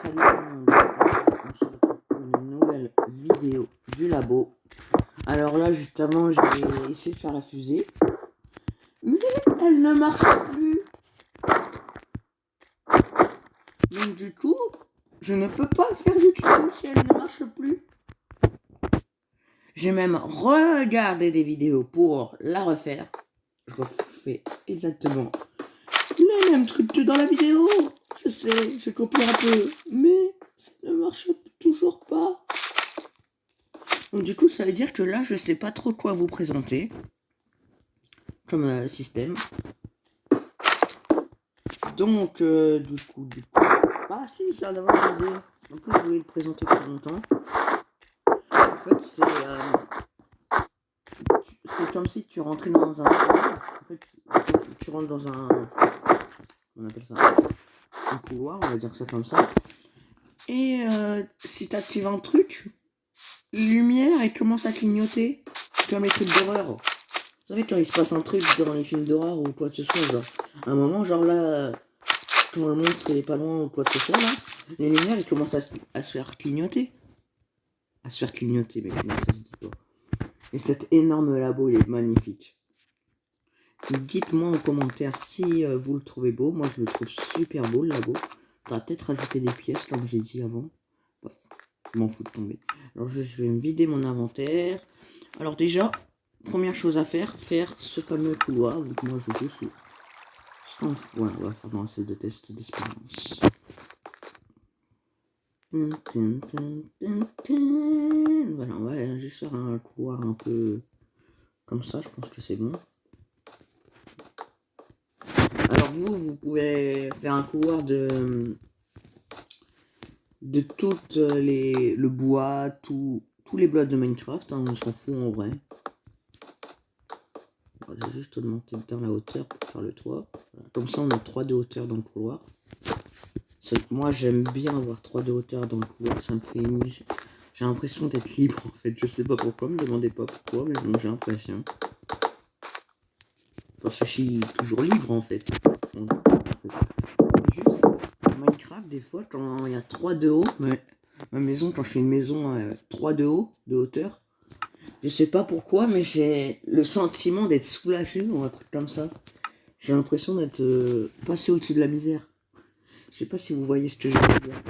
Salut tout le monde, on se retrouve pour une nouvelle vidéo du labo. Alors là, juste avant, j'ai essayé de faire la fusée, mais elle ne marche plus. Donc du coup, je ne peux pas faire du tuto si elle ne marche plus. J'ai même regardé des vidéos pour la refaire. Je refais exactement le même truc que dans la vidéo. Je sais, je copie un peu, mais ça ne marche toujours pas. Donc du coup, ça veut dire que là, je sais pas trop quoi vous présenter comme système. Donc, du coup... Ah si, j'en avais une idée. En plus, je voulais le présenter pour longtemps. En fait, c'est comme si tu rentrais dans un... En fait, tu rentres dans un... On appelle ça un couloir, on va dire ça comme ça. Et si tu actives un truc, lumière, elle commence à clignoter. Comme les trucs d'horreur. Vous savez, quand il se passe un truc dans les films d'horreur ou quoi que ce soit, genre, à un moment, genre là, quand le monstre est pas loin ou quoi que ce soit, là, les lumières, elles commencent à se faire clignoter. À se faire clignoter, mais comment ça se dit pas. Et cet énorme labo, il est magnifique. Dites-moi en commentaire si vous le trouvez beau. Moi, je le trouve super beau, le labo. On va peut-être rajouter des pièces, comme j'ai dit avant. Bref, je m'en fous de tomber. Alors, je vais me vider mon inventaire. Alors déjà, première chose à faire ce fameux couloir. Donc moi, je joue sous... Voilà, on va faire dans la salle de test d'expérience. Voilà, on va juste faire un couloir un peu comme ça, je pense que c'est bon. Alors vous pouvez faire un couloir de tout le bois, tous les blocs de Minecraft, hein, on s'en fout en vrai. On va juste augmenter dans la hauteur pour faire le toit. Voilà. Comme ça on a 3 de hauteur dans le couloir. Moi j'aime bien avoir 3 de hauteur dans le couloir, ça me fait une... J'ai l'impression d'être libre en fait, je sais pas pourquoi, me demandez pas pourquoi, mais bon j'ai l'impression. Parce que je suis toujours libre en fait. Juste Minecraft des fois quand il y a 3 de haut, ma maison quand je fais une maison 3 de haut, de hauteur, je sais pas pourquoi mais j'ai le sentiment d'être soulagé ou un truc comme ça. J'ai l'impression d'être passé au-dessus de la misère. Je sais pas si vous voyez ce que je veux dire.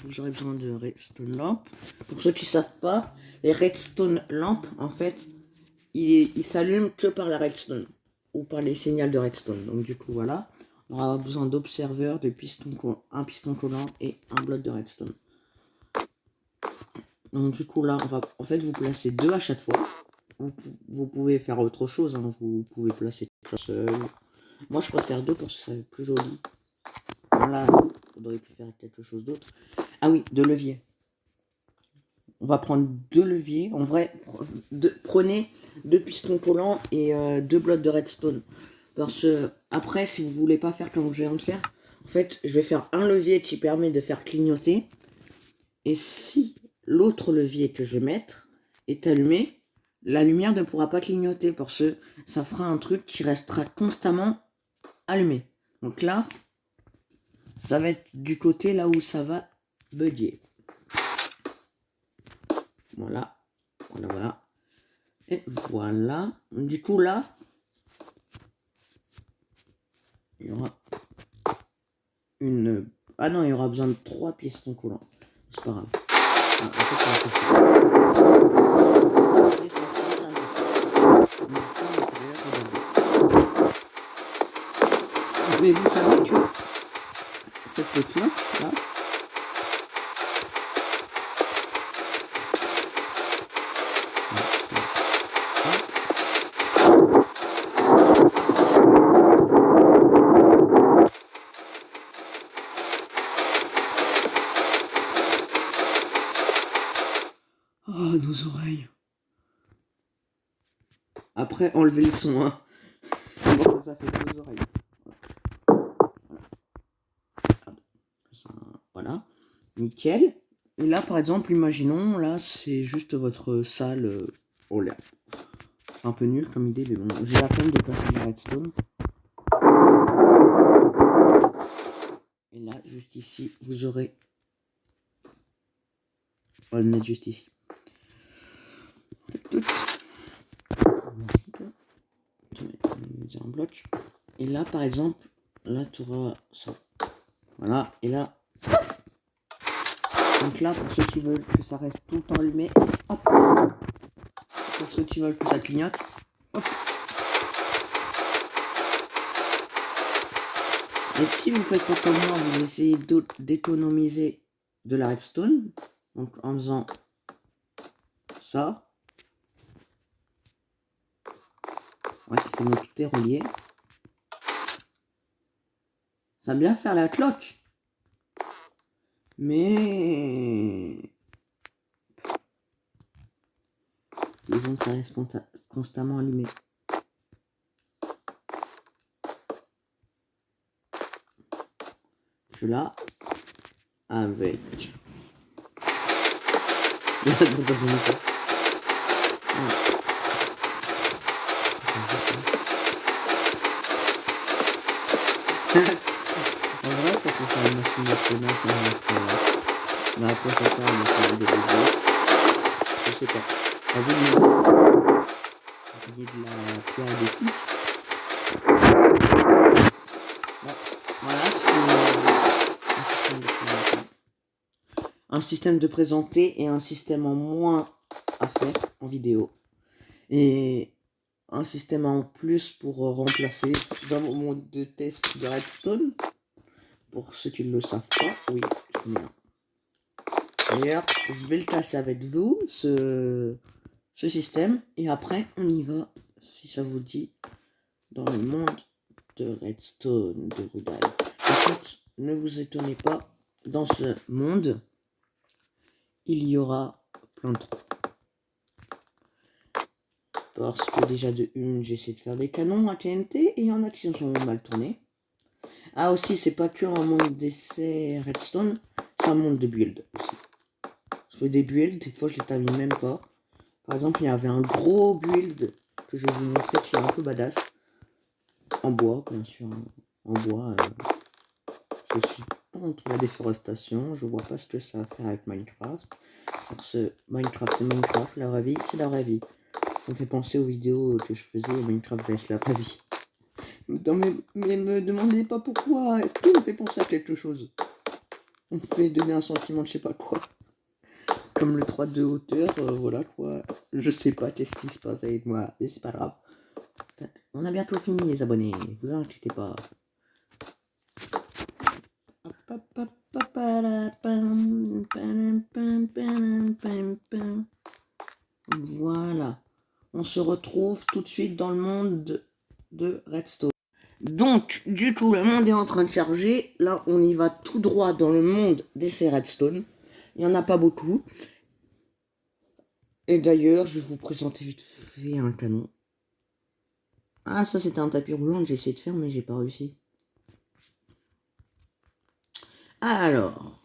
J'aurais besoin de redstone lamp. Pour ceux qui savent pas, les redstone lampes, en fait, ils s'allument que par la redstone ou par les signaux de redstone. Donc du coup, voilà, on aura besoin d'observeurs, un piston collant et un bloc de redstone. Donc du coup là, en fait, vous placez 2 à chaque fois. Vous pouvez faire autre chose, hein. Vous pouvez placer un seul. Moi, je préfère 2 parce que c'est plus joli. Voilà, on aurait pu faire quelque chose d'autre. Ah oui, 2 leviers. On va prendre 2 leviers. En vrai, prenez 2 pistons collants et 2 blocs de redstone. Parce que après, si vous voulez pas faire comme je viens de faire, en fait, je vais faire un levier qui permet de faire clignoter. Et si l'autre levier que je vais mettre est allumé, la lumière ne pourra pas clignoter parce que ça fera un truc qui restera constamment allumé. Donc là, ça va être du côté là où ça va bugger. Voilà, voilà. Et voilà. Du coup là, il y aura une... Ah non, il y aura besoin de 3 pistons collants. C'est pas grave. Ah, en fait, mais vous savez que cette cloche là, oh, nos oreilles. Après, enlevez le son, hein. Ça fait 2 oreilles. Voilà. Nickel. Et là, par exemple, imaginons, là, c'est juste votre salle. Oh là. C'est un peu nul comme idée, mais bon. J'ai la peine de passer la redstone. Et là, juste ici, vous aurez On va le mettre juste ici. Merci toi. Tu mets un bloc. Et là par exemple, là tu auras ça. Voilà, et là. Donc là, pour ceux qui veulent que ça reste tout le temps allumé, hop. Pour ceux qui veulent que ça clignote, hop. Et si vous faites pas comme moi, vous essayez d'économiser de la redstone, donc en faisant ça. Ouais, c'est bon, tout est relié. Ça va bien faire la cloque. Mais disons que ça reste constamment allumé. Je là avec en vrai, ça peut faire une machine à freinage, mais à quoi ça sert une machine de vidéo? Je sais pas. Vous voyez de la pierre et des pics. Voilà, c'est un système de présenter et un système en moins à faire en vidéo. Et un système en plus pour remplacer dans mon mode de test de redstone. Pour ceux qui ne le savent pas, oui, je mets un. D'ailleurs, je vais le casser avec vous, ce système, et après on y va, si ça vous dit, dans le monde de redstone de Rudal. En fait, ne vous étonnez pas, dans ce monde, il y aura plein de trous. Parce que déjà de une, j'essaie de faire des canons à TNT, et il y en a qui sont mal tournés. Ah aussi, c'est pas que un monde d'essai redstone, c'est un monde de build aussi. Je fais des builds, des fois je les termine même pas. Par exemple, il y avait un gros build que je vais vous montrer qui est un peu badass. En bois, bien sûr. En bois, je suis pas contre la déforestation. Je vois pas ce que ça va faire avec Minecraft. Parce que Minecraft, c'est Minecraft. La vraie vie, c'est la vraie vie. Ça me fait penser aux vidéos que je faisais Minecraft vs la vraie vie. Non, mais me demandez pas pourquoi. Tout me fait penser à quelque chose. On me fait donner un sentiment de je sais pas quoi. Comme le 3 de hauteur, voilà quoi. Je sais pas qu'est-ce qui se passe avec moi, mais c'est pas grave. On a bientôt fini les abonnés, vous inquiétez pas. Voilà. On se retrouve tout de suite dans le monde de Redstone. Donc, du coup, le monde est en train de charger. Là, on y va tout droit dans le monde d'essai Redstone. Il n'y en a pas beaucoup. Et d'ailleurs, je vais vous présenter vite fait un canon. Ah, ça c'était un tapis roulant que j'ai essayé de faire, mais j'ai pas réussi. Alors,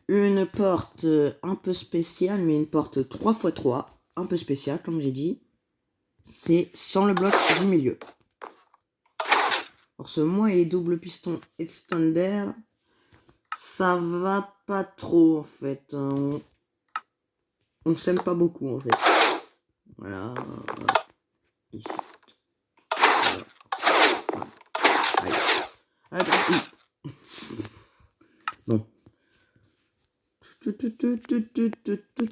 une porte un peu spéciale, mais une porte 3x3, un peu spéciale, comme j'ai dit. C'est sans le bloc du milieu. Alors, ce moi et les doubles pistons extender, ça va pas trop en fait. On s'aime pas beaucoup en fait. Voilà. Ici. Voilà. Bon.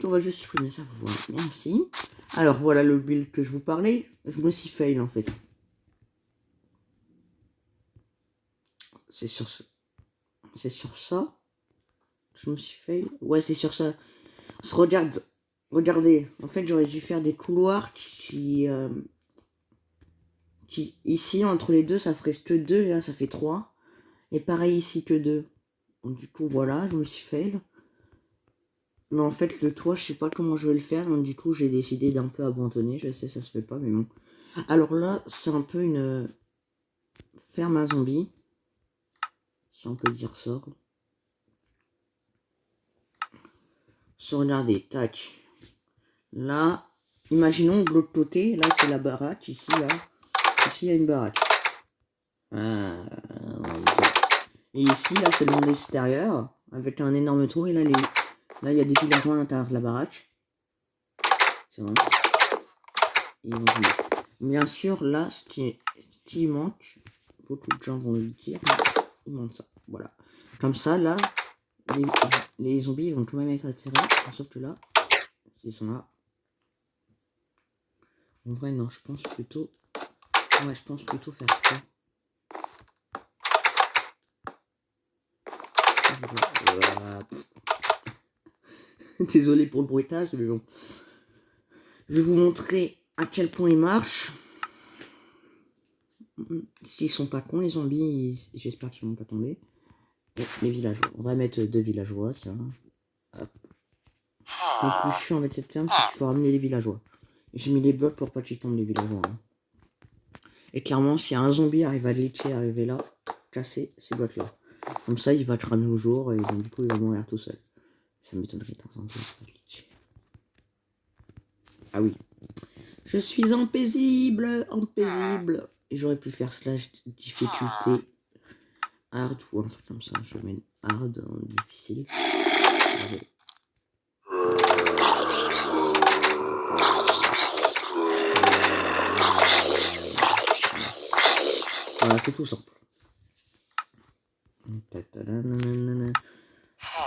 On va juste supprimer ça. Voilà. Merci. Alors voilà le build que je vous parlais. Je me suis fail en fait. C'est sur ça. C'est sur ça. Je me suis fail. Ouais, c'est sur ça. Regardez. En fait, j'aurais dû faire des couloirs qui ici, entre les deux, ça ferait que 2. Et là, ça fait 3. Et pareil ici que 2. Donc, du coup, voilà, je me suis fail. Mais en fait, le toit, je sais pas comment je vais le faire. Donc, du coup, j'ai décidé d'un peu abandonner. Je sais, ça se fait pas, mais bon. Alors là, c'est un peu une ferme à zombies. Si on peut dire ça. Regardez, tac. Là, imaginons de l'autre côté. Là, c'est la baraque. Ici, là. Ici, il y a une baraque. Et ici, là, c'est le monde extérieur. Avec un énorme trou. Et là, Là, il y a des villageois à l'intérieur de la baraque. C'est bon. Ils vont venir. Bien sûr, là, ce qui manque, beaucoup de gens vont le dire, il manque ça. Voilà. Comme ça, là, les zombies vont quand même être attirés. Sauf que là, s'ils sont là. En vrai, non, je pense plutôt. Ouais, je pense plutôt faire ça. Voilà. Désolé pour le bruitage, mais bon. Je vais vous montrer à quel point il marche. S'ils sont pas cons, les zombies, j'espère qu'ils vont pas tomber. Et les villageois. On va mettre 2 villageois, tiens. Hop. Le plus chiant avec cette ferme, c'est qu'il faut ramener les villageois. J'ai mis les blocs pour pas qu'ils tombent, les villageois. Hein. Et clairement, si un zombie arrive à glitcher, arriver là, casser ces blocs-là. Comme ça, il va te ramener au jour et donc, du coup, il va mourir tout seul. Ça m'étonnerait d'un zombie va glitcher. Ah oui. Je suis en paisible, Et j'aurais pu faire slash difficulté hard ou un truc comme ça. Je mets hard en difficile. Allez. Voilà, c'est tout simple.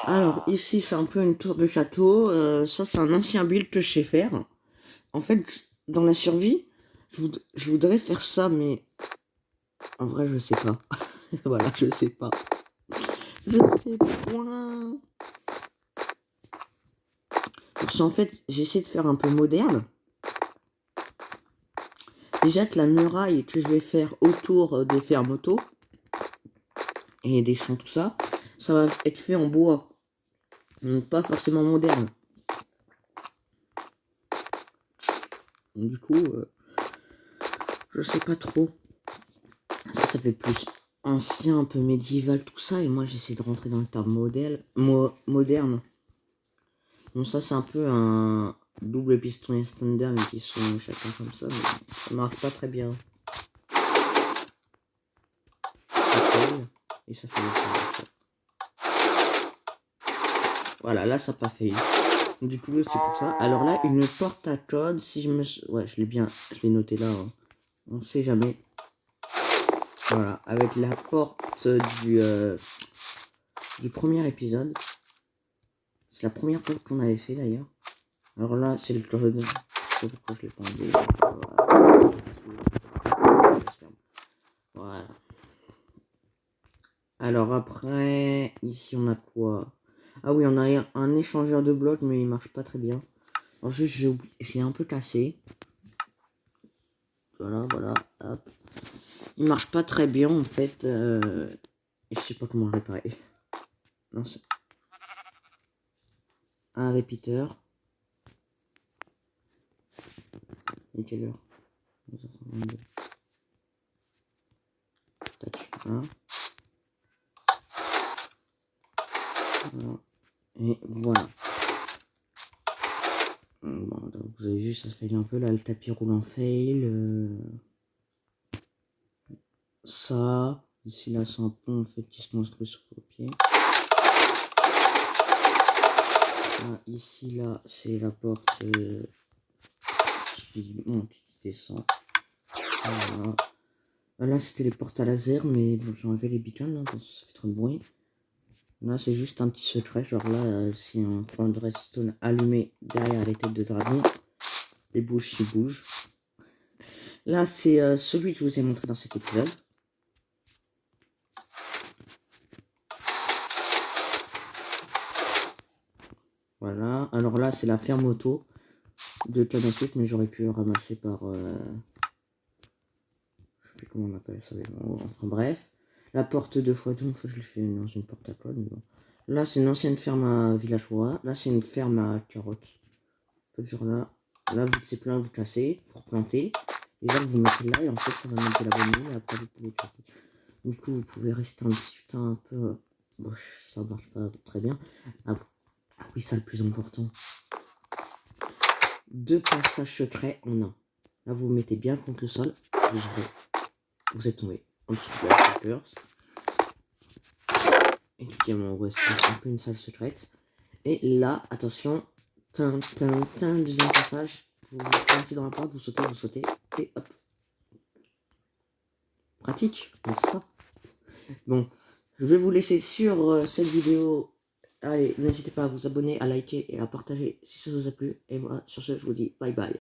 Alors ici c'est un peu une tour de château. Ça c'est un ancien build que je sais faire. En fait, dans la survie, je voudrais faire ça, mais en vrai je sais pas. Voilà, je sais pas. Je sais point. Parce qu'en fait, j'essaie de faire un peu moderne. Déjà que la muraille que je vais faire autour des fermes auto et des champs, tout ça, ça va être fait en bois. Donc pas forcément moderne. Du coup, je sais pas trop. Ça fait plus ancien, un peu médiéval, tout ça. Et moi, j'essaie de rentrer dans le terme moderne. Bon, ça, c'est un peu un double piston standard, mais qui sont chacun comme ça. Mais ça marche pas très bien. Ça fail, et ça fait voilà, là, ça n'a pas fail. Du coup, c'est pour ça. Alors là, une porte à code, si je me... Ouais, je l'ai noté là. Hein. On sait jamais. Voilà, avec la porte du premier épisode. C'est la première porte qu'on avait fait d'ailleurs. Alors là, c'est le code. Je sais pas pourquoi je l'ai pas enlevé. Voilà. Alors après, ici on a quoi? Ah oui, on a un échangeur de blocs, mais il marche pas très bien. Alors juste, je l'ai un peu cassé. Voilà, hop. Il marche pas très bien en fait. Et je sais pas comment le réparer. Non, c'est un répéteur. Et quelle heure? 11h52. Tac, voilà. Voilà. Et voilà. Bon, donc vous avez vu, ça se fail un peu. Là, le tapis roulant fail. Ça. Ici, là, c'est un pont en fait qui se montre sur le pied. Là, ici, là, c'est la porte qui monte, qui descend. Voilà. Là, c'était les portes à laser, mais bon, j'ai enlevé les beacons là, parce que ça fait trop de bruit. Là, c'est juste un petit secret. Genre là, si un point de redstone allumé derrière les têtes de dragon, les bouches qui bougent. Là, c'est celui que je vous ai montré dans cet épisode. Voilà. Alors là, c'est la ferme auto de Cadansut, mais j'aurais pu ramasser par... je sais plus comment on appelle ça. Enfin bref. La porte 2x2, je l'ai fait dans une porte à code. Bon. Là, c'est une ancienne ferme à villageois. Là, c'est une ferme à carottes. En fait, genre là, vu que c'est plein, vous cassez, vous replantez. Et là, vous mettez là, et en fait, ça va mettre de la bonne mine, et après, vous pouvez casser. Du coup, vous pouvez rester en discutant un peu. Bon, ça marche pas très bien. Ah oui, ça, le plus important. 2 passages secrets en un. Là, vous vous mettez bien contre le sol. Vous êtes tombé en dessous de la creepers. Et tu dis, ouais, c'est un peu une salle secrète. Et là, attention, deuxième passage, vous commencez dans la porte, vous sautez, et hop. Pratique, n'est-ce pas? Bon, je vais vous laisser sur cette vidéo. Allez, n'hésitez pas à vous abonner, à liker et à partager si ça vous a plu. Et moi, sur ce, je vous dis bye bye.